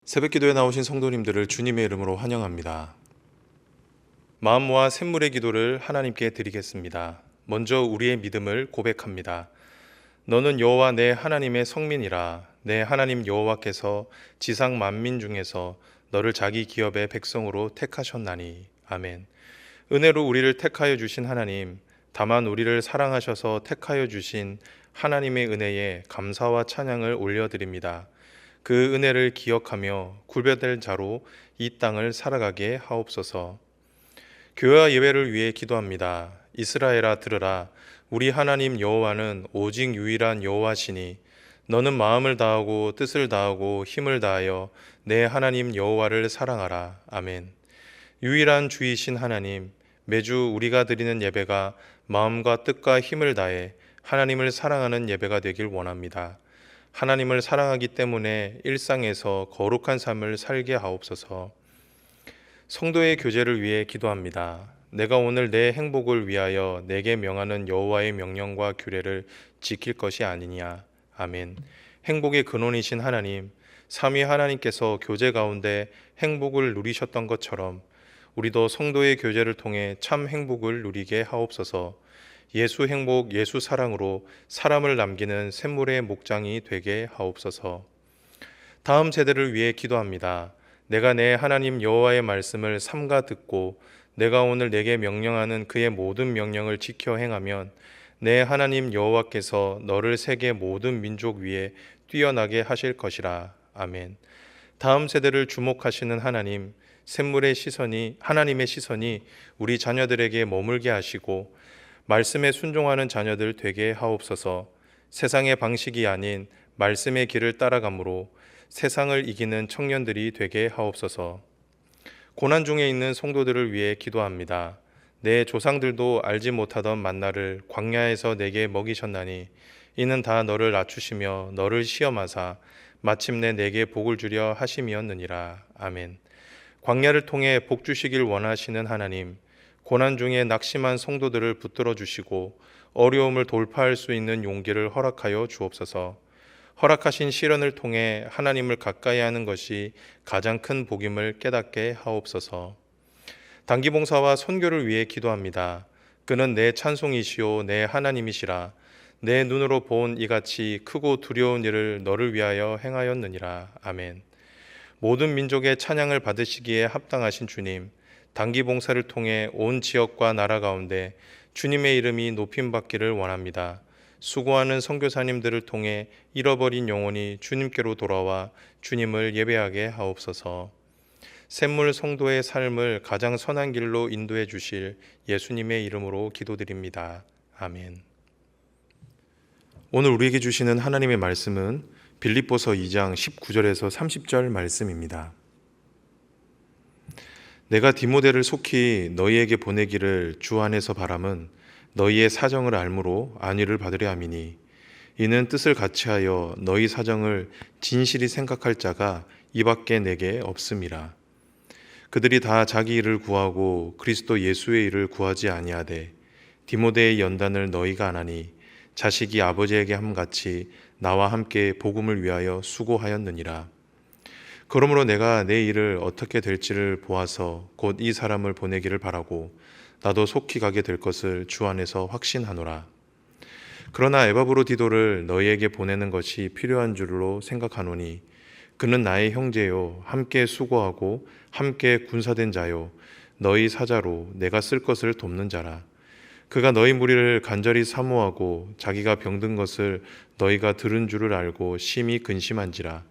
새벽기도에 나오신 성도님들을 주님의 이름으로 환영합니다. 마음 모아 샘물의 기도를 하나님께 드리겠습니다. 먼저 우리의 믿음을 고백합니다. 너는 여호와 내 하나님의 성민이라. 내 하나님 여호와께서 지상 만민 중에서 너를 자기 기업의 백성으로 택하셨나니. 아멘. 은혜로 우리를 택하여 주신 하나님, 다만 우리를 사랑하셔서 택하여 주신 하나님의 은혜에 감사와 찬양을 올려드립니다. 그 은혜를 기억하며 구별될 자로 이 땅을 살아가게 하옵소서. 교회와 예배를 위해 기도합니다. 이스라엘아 들으라. 우리 하나님 여호와는 오직 유일한 여호와시니 너는 마음을 다하고 뜻을 다하고 힘을 다하여 내 하나님 여호와를 사랑하라. 아멘. 유일한 주이신 하나님, 매주 우리가 드리는 예배가 마음과 뜻과 힘을 다해 하나님을 사랑하는 예배가 되길 원합니다. 하나님을 사랑하기 때문에 일상에서 거룩한 삶을 살게 하옵소서. 성도의 교제를 위해 기도합니다. 내가 오늘 내 행복을 위하여 내게 명하는 여호와의 명령과 규례를 지킬 것이 아니냐. 아멘. 행복의 근원이신 하나님, 삼위 하나님께서 교제 가운데 행복을 누리셨던 것처럼 우리도 성도의 교제를 통해 참 행복을 누리게 하옵소서. 예수 행복, 예수 사랑으로 사람을 남기는 샘물의 목장이 되게 하옵소서. 다음 세대를 위해 기도합니다. 내가 내 하나님 여호와의 말씀을 삼가 듣고 내가 오늘 내게 명령하는 그의 모든 명령을 지켜 행하면 내 하나님 여호와께서 너를 세계 모든 민족 위에 뛰어나게 하실 것이라. 아멘. 다음 세대를 주목하시는 하나님, 하나님의 시선이 우리 자녀들에게 머물게 하시고 말씀에 순종하는 자녀들 되게 하옵소서. 세상의 방식이 아닌 말씀의 길을 따라가므로 세상을 이기는 청년들이 되게 하옵소서. 고난 중에 있는 성도들을 위해 기도합니다. 내 조상들도 알지 못하던 만나를 광야에서 내게 먹이셨나니 이는 다 너를 낮추시며 너를 시험하사 마침내 내게 복을 주려 하심이었느니라. 아멘. 광야를 통해 복 주시길 원하시는 하나님, 고난 중에 낙심한 성도들을 붙들어 주시고 어려움을 돌파할 수 있는 용기를 허락하여 주옵소서. 허락하신 시련을 통해 하나님을 가까이 하는 것이 가장 큰 복임을 깨닫게 하옵소서. 단기봉사와 선교를 위해 기도합니다. 그는 내 찬송이시오 내 하나님이시라. 내 눈으로 본 이같이 크고 두려운 일을 너를 위하여 행하였느니라. 아멘. 모든 민족의 찬양을 받으시기에 합당하신 주님, 단기 봉사를 통해 온 지역과 나라 가운데 주님의 이름이 높임받기를 원합니다. 수고하는 선교사님들을 통해 잃어버린 영혼이 주님께로 돌아와 주님을 예배하게 하옵소서. 샘물 성도의 삶을 가장 선한 길로 인도해 주실 예수님의 이름으로 기도드립니다. 아멘. 오늘 우리에게 주시는 하나님의 말씀은 빌립보서 2장 19절에서 30절 말씀입니다. 내가 디모데를 속히 너희에게 보내기를 주 안에서 바람은 너희의 사정을 알므로 안위를 받으려 함이니 이는 뜻을 같이하여 너희 사정을 진실히 생각할 자가 이밖에 내게 없음이라. 그들이 다 자기 일을 구하고 그리스도 예수의 일을 구하지 아니하되 디모데의 연단을 너희가 안 하니 자식이 아버지에게 함같이 나와 함께 복음을 위하여 수고하였느니라. 그러므로 내가 내 일을 어떻게 될지를 보아서 곧 이 사람을 보내기를 바라고 나도 속히 가게 될 것을 주 안에서 확신하노라. 그러나 에바브로디도를 너희에게 보내는 것이 필요한 줄로 생각하노니 그는 나의 형제요 함께 수고하고 함께 군사된 자요 너희 사자로 내가 쓸 것을 돕는 자라. 그가 너희 무리를 간절히 사모하고 자기가 병든 것을 너희가 들은 줄을 알고 심히 근심한지라.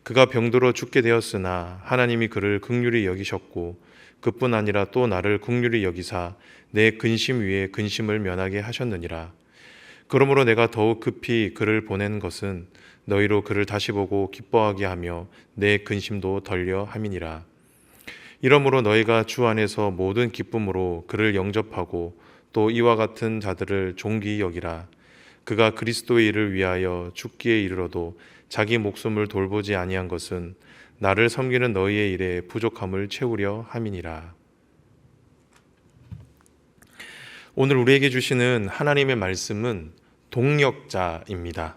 그가 병들어 죽게 되었으나 하나님이 그를 긍휼히 여기셨고 그뿐 아니라 또 나를 긍휼히 여기사 내 근심 위에 근심을 면하게 하셨느니라. 그러므로 내가 더욱 급히 그를 보낸 것은 너희로 그를 다시 보고 기뻐하게 하며 내 근심도 덜려 함이니라. 이러므로 너희가 주 안에서 모든 기쁨으로 그를 영접하고 또 이와 같은 자들을 존귀히 여기라. 그가 그리스도의 일을 위하여 죽기에 이르러도 자기 목숨을 돌보지 아니한 것은 나를 섬기는 너희의 일에 부족함을 채우려 함이니라. 오늘 우리에게 주시는 하나님의 말씀은 동력자입니다.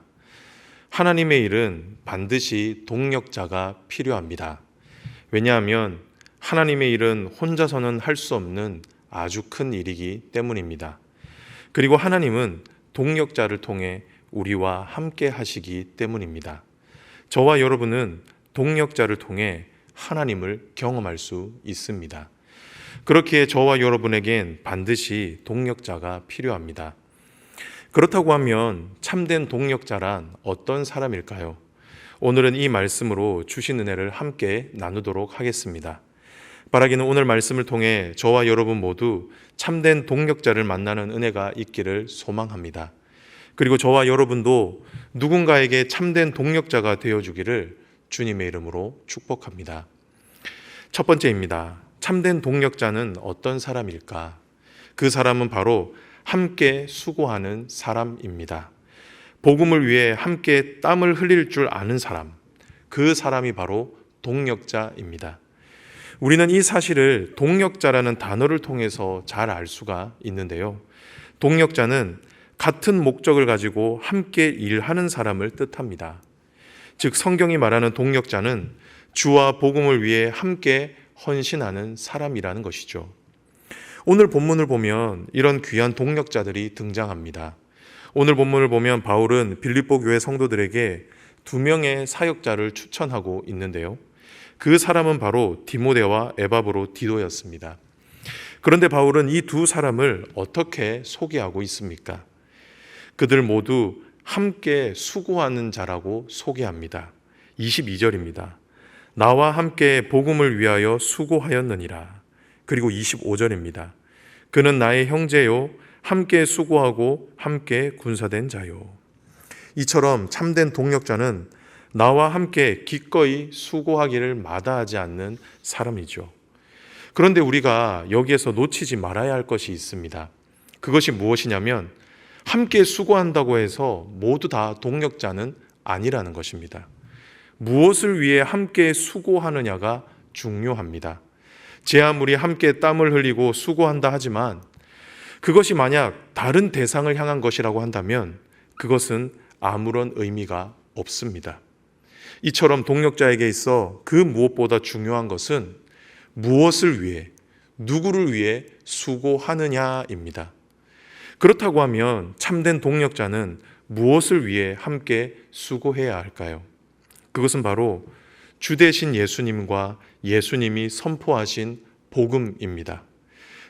하나님의 일은 반드시 동력자가 필요합니다. 왜냐하면 하나님의 일은 혼자서는 할 수 없는 아주 큰 일이기 때문입니다. 그리고 하나님은 동력자를 통해 우리와 함께 하시기 때문입니다. 저와 여러분은 동력자를 통해 하나님을 경험할 수 있습니다. 그렇기에 저와 여러분에겐 반드시 동력자가 필요합니다. 그렇다고 하면 참된 동력자란 어떤 사람일까요? 오늘은 이 말씀으로 주신 은혜를 함께 나누도록 하겠습니다. 바라기는 오늘 말씀을 통해 저와 여러분 모두 참된 동력자를 만나는 은혜가 있기를 소망합니다. 그리고 저와 여러분도 누군가에게 참된 동력자가 되어주기를 주님의 이름으로 축복합니다. 첫 번째입니다. 참된 동력자는 어떤 사람일까? 그 사람은 바로 함께 수고하는 사람입니다. 복음을 위해 함께 땀을 흘릴 줄 아는 사람, 그 사람이 바로 동력자입니다. 우리는 이 사실을 동력자라는 단어를 통해서 잘 알 수가 있는데요. 동력자는 같은 목적을 가지고 함께 일하는 사람을 뜻합니다. 즉 성경이 말하는 동력자는 주와 복음을 위해 함께 헌신하는 사람이라는 것이죠. 오늘 본문을 보면 이런 귀한 동력자들이 등장합니다. 오늘 본문을 보면 바울은 빌립보 교회 성도들에게 2명의 사역자를 추천하고 있는데요. 그 사람은 바로 디모데와 에바브로 디도였습니다. 그런데 바울은 이 두 사람을 어떻게 소개하고 있습니까? 그들 모두 함께 수고하는 자라고 소개합니다. 22절입니다. 나와 함께 복음을 위하여 수고하였느니라. 그리고 25절입니다. 그는 나의 형제요 함께 수고하고 함께 군사된 자요. 이처럼 참된 동력자는 나와 함께 기꺼이 수고하기를 마다하지 않는 사람이죠. 그런데 우리가 여기에서 놓치지 말아야 할 것이 있습니다. 그것이 무엇이냐면 함께 수고한다고 해서 모두 다 동력자는 아니라는 것입니다. 무엇을 위해 함께 수고하느냐가 중요합니다. 제 아무리 함께 땀을 흘리고 수고한다 하지만 그것이 만약 다른 대상을 향한 것이라고 한다면 그것은 아무런 의미가 없습니다. 이처럼 동력자에게 있어 그 무엇보다 중요한 것은 무엇을 위해, 누구를 위해 수고하느냐입니다. 그렇다고 하면 참된 동력자는 무엇을 위해 함께 수고해야 할까요? 그것은 바로 주 되신 예수님과 예수님이 선포하신 복음입니다.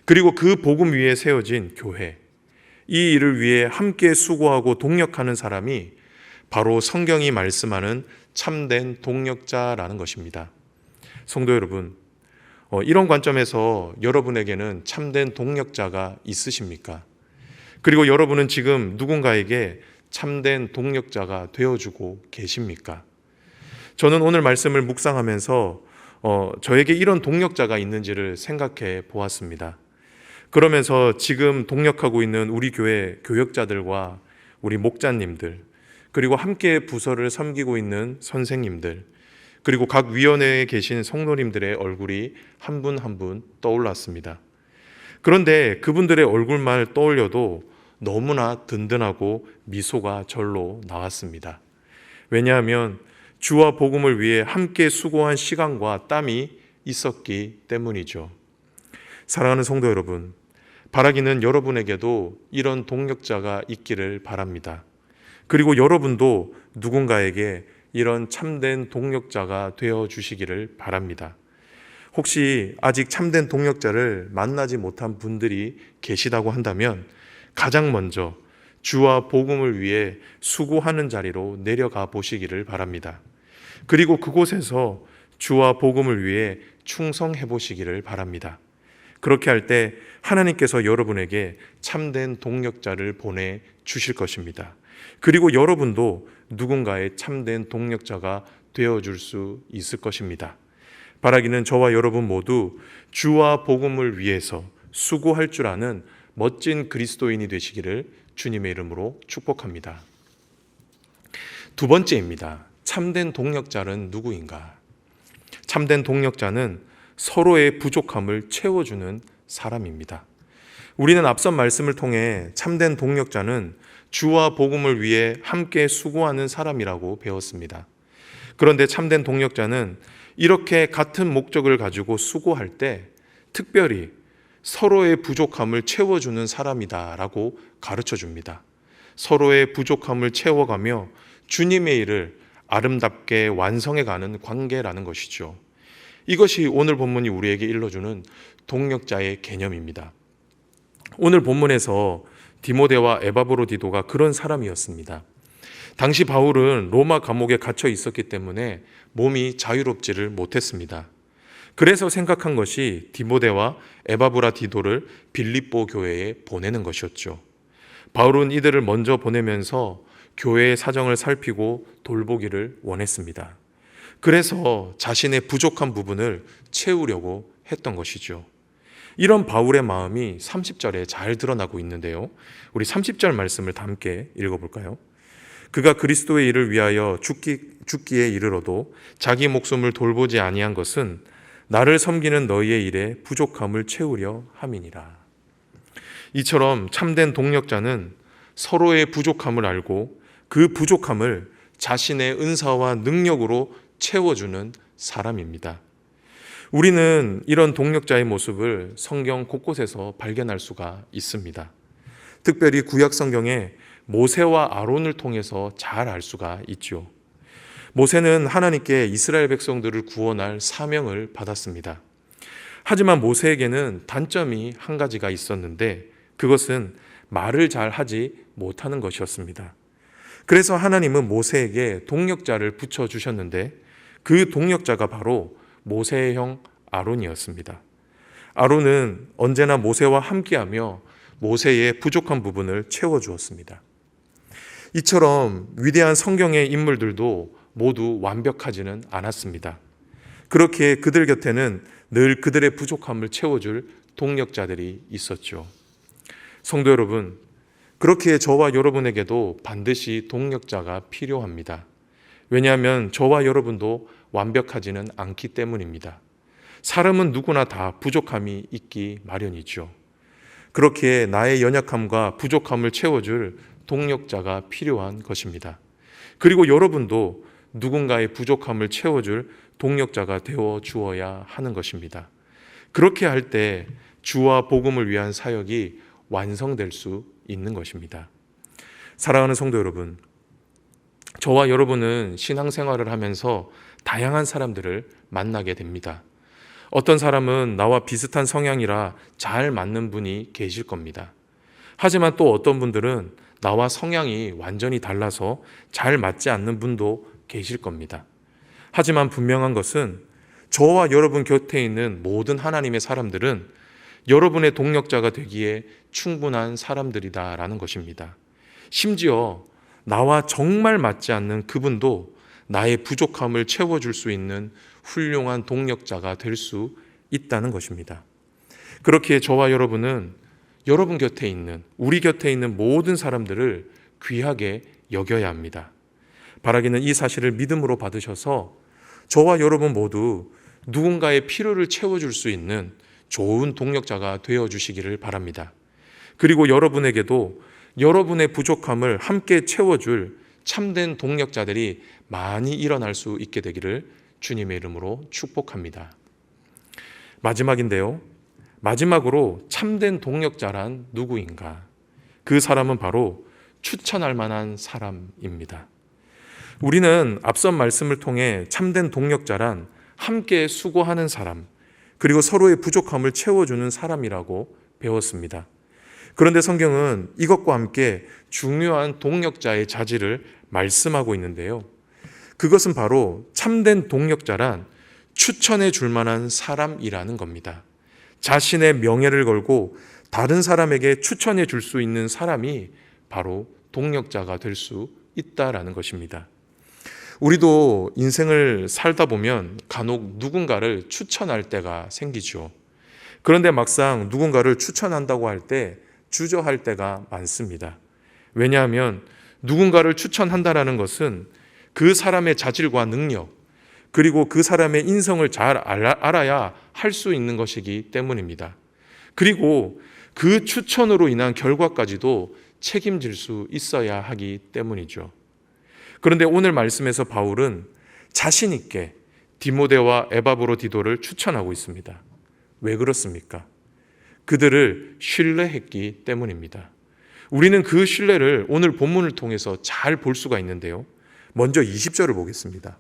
그리고 그 복음 위에 세워진 교회, 이 일을 위해 함께 수고하고 동력하는 사람이 바로 성경이 말씀하는 참된 동력자라는 것입니다. 성도 여러분, 이런 관점에서 여러분에게는 참된 동력자가 있으십니까? 그리고 여러분은 지금 누군가에게 참된 동력자가 되어주고 계십니까? 저는 오늘 말씀을 묵상하면서 저에게 이런 동력자가 있는지를 생각해 보았습니다. 그러면서 지금 동력하고 있는 우리 교회 교역자들과 우리 목자님들, 그리고 함께 부서를 섬기고 있는 선생님들, 그리고 각 위원회에 계신 성도님들의 얼굴이 한 분 한 분 떠올랐습니다. 그런데 그분들의 얼굴만 떠올려도 너무나 든든하고 미소가 절로 나왔습니다. 왜냐하면 주와 복음을 위해 함께 수고한 시간과 땀이 있었기 때문이죠. 사랑하는 성도 여러분, 바라기는 여러분에게도 이런 동력자가 있기를 바랍니다. 그리고 여러분도 누군가에게 이런 참된 동력자가 되어 주시기를 바랍니다. 혹시 아직 참된 동력자를 만나지 못한 분들이 계시다고 한다면 가장 먼저 주와 복음을 위해 수고하는 자리로 내려가 보시기를 바랍니다. 그리고 그곳에서 주와 복음을 위해 충성해 보시기를 바랍니다. 그렇게 할 때 하나님께서 여러분에게 참된 동력자를 보내 주실 것입니다. 그리고 여러분도 누군가의 참된 동력자가 되어줄 수 있을 것입니다. 바라기는 저와 여러분 모두 주와 복음을 위해서 수고할 줄 아는 멋진 그리스도인이 되시기를 주님의 이름으로 축복합니다. 두 번째입니다. 참된 동력자는 누구인가? 참된 동력자는 서로의 부족함을 채워주는 사람입니다. 우리는 앞선 말씀을 통해 참된 동력자는 주와 복음을 위해 함께 수고하는 사람이라고 배웠습니다. 그런데 참된 동력자는 이렇게 같은 목적을 가지고 수고할 때 특별히 서로의 부족함을 채워주는 사람이다라고 가르쳐 줍니다. 서로의 부족함을 채워가며 주님의 일을 아름답게 완성해가는 관계라는 것이죠. 이것이 오늘 본문이 우리에게 일러주는 동력자의 개념입니다. 오늘 본문에서 디모데와 에바브로디도가 그런 사람이었습니다. 당시 바울은 로마 감옥에 갇혀 있었기 때문에 몸이 자유롭지를 못했습니다. 그래서 생각한 것이 디모데와 에바브라디도를 빌립보 교회에 보내는 것이었죠. 바울은 이들을 먼저 보내면서 교회의 사정을 살피고 돌보기를 원했습니다. 그래서 자신의 부족한 부분을 채우려고 했던 것이죠. 이런 바울의 마음이 30절에 잘 드러나고 있는데요. 우리 30절 말씀을 다 함께 읽어볼까요? 그가 그리스도의 일을 위하여 죽기에 이르러도 자기 목숨을 돌보지 아니한 것은 나를 섬기는 너희의 일에 부족함을 채우려 함이니라. 이처럼 참된 동력자는 서로의 부족함을 알고 그 부족함을 자신의 은사와 능력으로 채워주는 사람입니다. 우리는 이런 동력자의 모습을 성경 곳곳에서 발견할 수가 있습니다. 특별히 구약 성경에 모세와 아론을 통해서 잘 알 수가 있죠. 모세는 하나님께 이스라엘 백성들을 구원할 사명을 받았습니다. 하지만 모세에게는 단점이 한 가지가 있었는데 그것은 말을 잘 하지 못하는 것이었습니다. 그래서 하나님은 모세에게 동력자를 붙여주셨는데 그 동력자가 바로 모세의 형 아론이었습니다. 아론은 언제나 모세와 함께하며 모세의 부족한 부분을 채워주었습니다. 이처럼 위대한 성경의 인물들도 모두 완벽하지는 않았습니다. 그렇게 그들 곁에는 늘 그들의 부족함을 채워줄 동력자들이 있었죠. 성도 여러분, 그렇게 저와 여러분에게도 반드시 동력자가 필요합니다. 왜냐하면 저와 여러분도 완벽하지는 않기 때문입니다. 사람은 누구나 다 부족함이 있기 마련이죠. 그렇게 나의 연약함과 부족함을 채워줄 동력자가 필요한 것입니다. 그리고 여러분도 누군가의 부족함을 채워줄 동력자가 되어 주어야 하는 것입니다. 그렇게 할 때 주와 복음을 위한 사역이 완성될 수 있는 것입니다. 사랑하는 성도 여러분, 저와 여러분은 신앙생활을 하면서 다양한 사람들을 만나게 됩니다. 어떤 사람은 나와 비슷한 성향이라 잘 맞는 분이 계실 겁니다. 하지만 또 어떤 분들은 나와 성향이 완전히 달라서 잘 맞지 않는 분도 계실 겁니다. 하지만 분명한 것은 저와 여러분 곁에 있는 모든 하나님의 사람들은 여러분의 동력자가 되기에 충분한 사람들이다라는 것입니다. 심지어 나와 정말 맞지 않는 그분도 나의 부족함을 채워줄 수 있는 훌륭한 동력자가 될 수 있다는 것입니다. 그렇기에 저와 여러분은 여러분 곁에 있는, 우리 곁에 있는 모든 사람들을 귀하게 여겨야 합니다. 바라기는 이 사실을 믿음으로 받으셔서 저와 여러분 모두 누군가의 필요를 채워줄 수 있는 좋은 동력자가 되어주시기를 바랍니다. 그리고 여러분에게도 여러분의 부족함을 함께 채워줄 참된 동력자들이 많이 일어날 수 있게 되기를 주님의 이름으로 축복합니다. 마지막인데요. 마지막으로 참된 동력자란 누구인가? 그 사람은 바로 추천할 만한 사람입니다. 우리는 앞선 말씀을 통해 참된 동력자란 함께 수고하는 사람, 그리고 서로의 부족함을 채워주는 사람이라고 배웠습니다. 그런데 성경은 이것과 함께 중요한 동력자의 자질을 말씀하고 있는데요. 그것은 바로 참된 동력자란 추천해 줄 만한 사람이라는 겁니다. 자신의 명예를 걸고 다른 사람에게 추천해 줄 수 있는 사람이 바로 동력자가 될 수 있다라는 것입니다. 우리도 인생을 살다 보면 간혹 누군가를 추천할 때가 생기죠. 그런데 막상 누군가를 추천한다고 할 때 주저할 때가 많습니다. 왜냐하면 누군가를 추천한다라는 것은 그 사람의 자질과 능력, 그리고 그 사람의 인성을 잘 알아야 할 수 있는 것이기 때문입니다. 그리고 그 추천으로 인한 결과까지도 책임질 수 있어야 하기 때문이죠. 그런데 오늘 말씀에서 바울은 자신 있게 디모데와 에바브로디도를 추천하고 있습니다. 왜 그렇습니까? 그들을 신뢰했기 때문입니다. 우리는 그 신뢰를 오늘 본문을 통해서 잘 볼 수가 있는데요. 먼저 20절을 보겠습니다.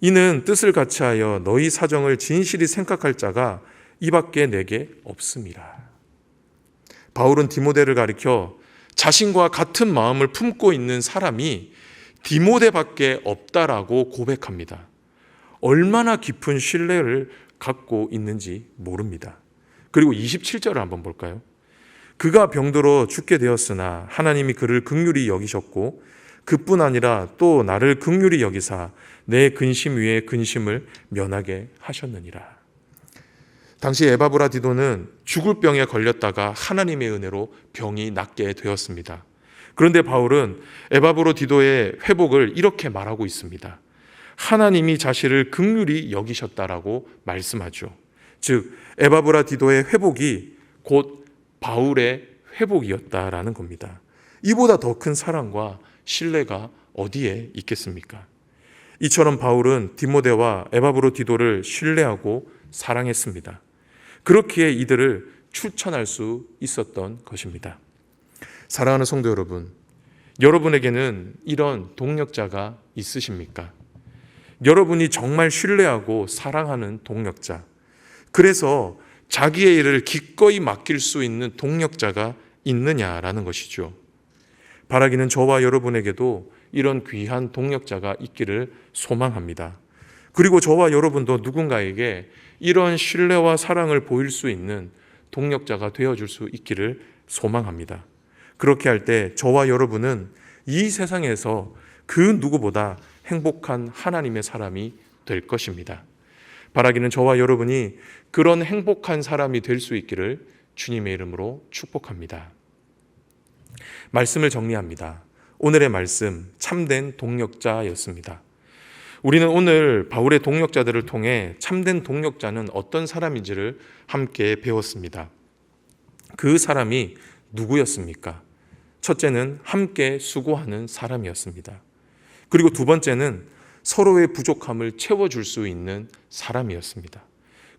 이는 뜻을 같이하여 너희 사정을 진실이 생각할 자가 이 밖에 내게 없음이라. 바울은 디모데를 가리켜 자신과 같은 마음을 품고 있는 사람이 디모데밖에 없다라고 고백합니다. 얼마나 깊은 신뢰를 갖고 있는지 모릅니다. 그리고 27절을 한번 볼까요? 그가 병들어 죽게 되었으나 하나님이 그를 긍휼히 여기셨고 그뿐 아니라 또 나를 긍휼히 여기사 내 근심 위에 근심을 면하게 하셨느니라. 당시 에바브라디도는 죽을 병에 걸렸다가 하나님의 은혜로 병이 낫게 되었습니다. 그런데 바울은 에바브로디도의 회복을 이렇게 말하고 있습니다. 하나님이 자신을 긍휼히 여기셨다라고 말씀하죠. 즉 에바브라디도의 회복이 곧 바울의 회복이었다라는 겁니다. 이보다 더 큰 사랑과 신뢰가 어디에 있겠습니까? 이처럼 바울은 디모데와 에바브로디도를 신뢰하고 사랑했습니다. 그렇기에 이들을 추천할 수 있었던 것입니다. 사랑하는 성도 여러분, 여러분에게는 이런 동력자가 있으십니까? 여러분이 정말 신뢰하고 사랑하는 동력자, 그래서 자기의 일을 기꺼이 맡길 수 있는 동력자가 있느냐라는 것이죠. 바라기는 저와 여러분에게도 이런 귀한 동력자가 있기를 소망합니다. 그리고 저와 여러분도 누군가에게 이런 신뢰와 사랑을 보일 수 있는 동력자가 되어줄 수 있기를 소망합니다. 그렇게 할 때 저와 여러분은 이 세상에서 그 누구보다 행복한 하나님의 사람이 될 것입니다. 바라기는 저와 여러분이 그런 행복한 사람이 될 수 있기를 주님의 이름으로 축복합니다. 말씀을 정리합니다. 오늘의 말씀, 참된 동력자였습니다. 우리는 오늘 바울의 동력자들을 통해 참된 동력자는 어떤 사람인지를 함께 배웠습니다. 그 사람이 누구였습니까? 첫째는 함께 수고하는 사람이었습니다. 그리고 두 번째는 서로의 부족함을 채워줄 수 있는 사람이었습니다.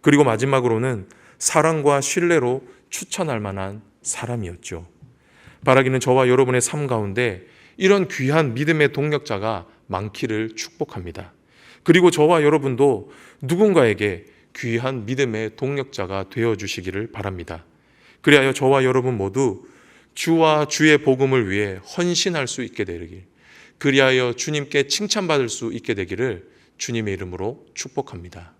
그리고 마지막으로는 사랑과 신뢰로 추천할 만한 사람이었죠. 바라기는 저와 여러분의 삶 가운데 이런 귀한 믿음의 동력자가 많기를 축복합니다. 그리고 저와 여러분도 누군가에게 귀한 믿음의 동력자가 되어주시기를 바랍니다. 그리하여 저와 여러분 모두 주와 주의 복음을 위해 헌신할 수 있게 되길, 그리하여 주님께 칭찬받을 수 있게 되기를 주님의 이름으로 축복합니다.